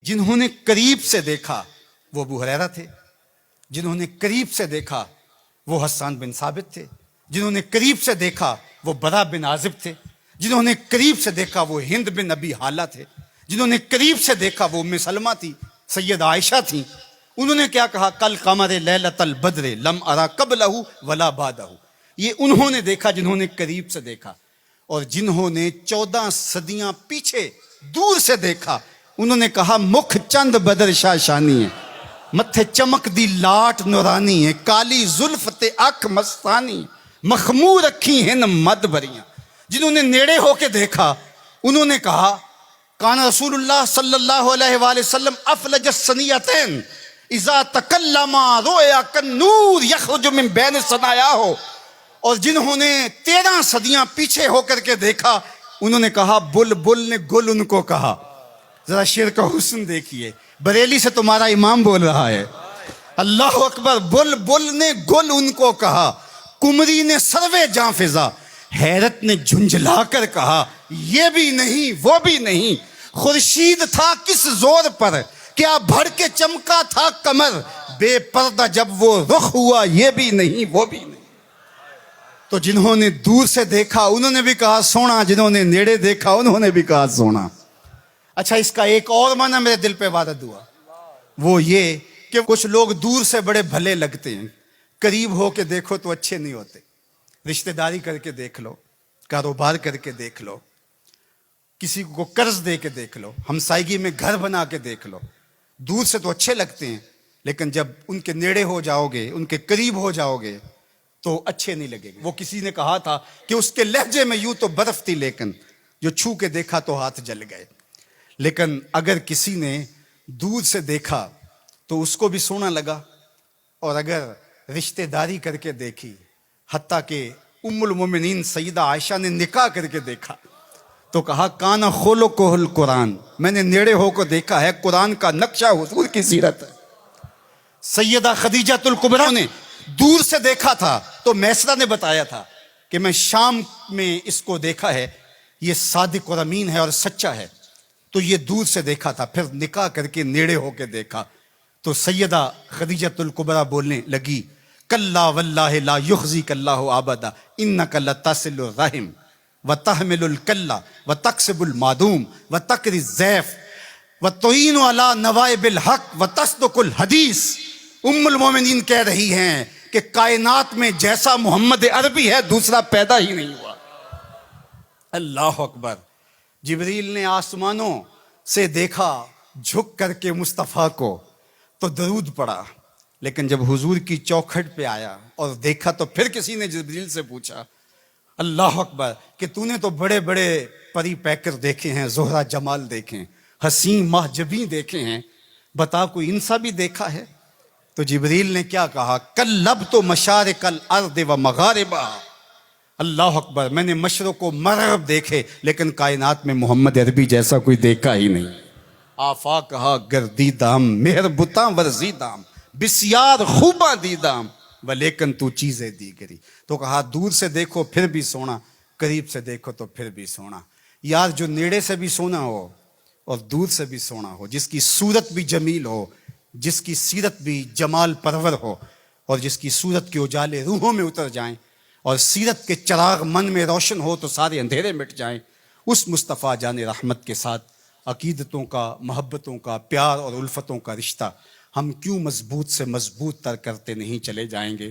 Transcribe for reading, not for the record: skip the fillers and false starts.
جنہوں نے قریب سے دیکھا وہ ابو ہریرہ تھے، جنہوں نے قریب سے دیکھا وہ حسان بن ثابت تھے، جنہوں نے قریب سے دیکھا وہ برا بن عازب تھے، جنہوں نے قریب سے دیکھا وہ ہند بن ابی حالہ تھے، جنہوں نے قریب سے دیکھا وہ ام سلمہ تھی، سید عائشہ تھیں۔ انہوں نے کیا کہا؟ کل قمر لیلۃ البدر لم ارا قبلہ ولا بعدہ۔ یہ انہوں نے دیکھا جنہوں نے قریب سے دیکھا، اور جنہوں نے 14 صدیاں پیچھے دور سے دیکھا انہوں نے کہا مکھ چند بدر شاہ شانی ہے، متھے چمک دی لاٹ نورانی ہے، کالی زلف تے اکھ مستانی، مخمور رکھی ہیں مد بریاں۔ جنہوں نے نیڑے ہو کے دیکھا انہوں نے کہا کان رسول اللہ صلی اللہ علیہ وآلہ وسلم افلج السنیتین اذا تکلم رؤیا کالنور یخرج من بین ثنایاہ۔ اور جنہوں نے 13 صدیاں پیچھے ہو کر کے دیکھا انہوں نے کہا بلبل نے گل ان کو کہا۔ ذرا شعر کا حسن دیکھیے، بریلی سے تمہارا امام بول رہا ہے، اللہ اکبر۔ بلبل نے گل ان کو کہا، کمری نے سروے جاں فضا، حیرت نے جھنجھلا کر کہا یہ بھی نہیں وہ بھی نہیں، خورشید تھا کس زور پر، کیا بھڑ کے چمکا تھا کمر، بے پردہ جب وہ رخ ہوا یہ بھی نہیں وہ بھی نہیں۔ تو جنہوں نے دور سے دیکھا انہوں نے بھی کہا سونا، جنہوں نے نیڑے دیکھا انہوں نے بھی کہا سونا۔ اچھا، اس کا ایک اور معنی میرے دل پہ وارد ہوا، وہ یہ کہ کچھ لوگ دور سے بڑے بھلے لگتے ہیں، قریب ہو کے دیکھو تو اچھے نہیں ہوتے۔ رشتہ داری کر کے دیکھ لو، کاروبار کر کے دیکھ لو، کسی کو قرض دے کے دیکھ لو، ہمسائیگی میں گھر بنا کے دیکھ لو، دور سے تو اچھے لگتے ہیں لیکن جب ان کے نیڑے ہو جاؤ گے، ان کے قریب ہو جاؤ گے تو اچھے نہیں لگے گے۔ وہ کسی نے کہا تھا کہ اس کے لہجے میں یوں تو برف تھی لیکن جو چھو کے دیکھا تو ہاتھ جل گئے۔ لیکن اگر کسی نے دور سے دیکھا تو اس کو بھی سونا لگا، اور اگر رشتہ داری کر کے دیکھی، حتیٰ کہ ام المومنین سیدہ عائشہ نے نکاح کر کے دیکھا تو کہا کانا خلقہ القرآن، میں نے نیڑے ہو کو دیکھا ہے، قرآن کا نقشہ حضور کی سیرت ہے۔ سیدہ خدیجہ الکبریٰ نے دور سے دیکھا تھا تو میسرہ نے بتایا تھا کہ میں شام میں اس کو دیکھا ہے، یہ صادق اور امین ہے اور سچا ہے، تو یہ دور سے دیکھا تھا، پھر نکاح کر کے نیڑے ہو کے دیکھا تو سیدہ خدیجہ الکبریٰ بولنے لگی کلا واللہ لا یخزیک اللہ ابدا انک لتصل الرحم وتحمل الکلہ وتکسب المعدوم وتقری الضیف وتعین علی نوائب الحق وتصدق الحدیث۔ ام المومنین کہہ رہی ہیں کہ کائنات میں جیسا محمد عربی ہے دوسرا پیدا ہی نہیں ہوا۔ اللہ اکبر۔ جبریل نے آسمانوں سے دیکھا جھک کر کے مصطفیٰ کو تو درود پڑا، لیکن جب حضور کی چوکھٹ پہ آیا اور دیکھا تو پھر کسی نے جبریل سے پوچھا اللہ اکبر کہ تو نے تو بڑے بڑے پری پیکر دیکھے ہیں، زہرہ جمال دیکھے ہیں، حسین ماہ جبیں دیکھے ہیں، بتا کوئی انسا بھی دیکھا ہے؟ تو جبریل نے کیا کہا کلبت مشارق الارض و مغاربہ۔ اللہ اکبر، میں نے مشرق و مغرب دیکھے لیکن کائنات میں محمد عربی جیسا کوئی دیکھا ہی نہیں۔ آفاق کہا گردیدام مہر بتاں ورزیدام بسیار خوباں دیدام ولیکن تو چیزیں دیگری۔ تو کہا دور سے دیکھو پھر بھی سونا، قریب سے دیکھو تو پھر بھی سونا۔ یار جو نیڑے سے بھی سونا ہو اور دور سے بھی سونا ہو، جس کی صورت بھی جمیل ہو، جس کی سیرت بھی جمال پرور ہو، اور جس کی صورت کے اجالے روحوں میں اتر جائیں اور سیرت کے چراغ من میں روشن ہو تو سارے اندھیرے مٹ جائیں، اس مصطفیٰ جان رحمت کے ساتھ عقیدتوں کا، محبتوں کا، پیار اور الفتوں کا رشتہ ہم کیوں مضبوط سے مضبوط تر کرتے نہیں چلے جائیں گے؟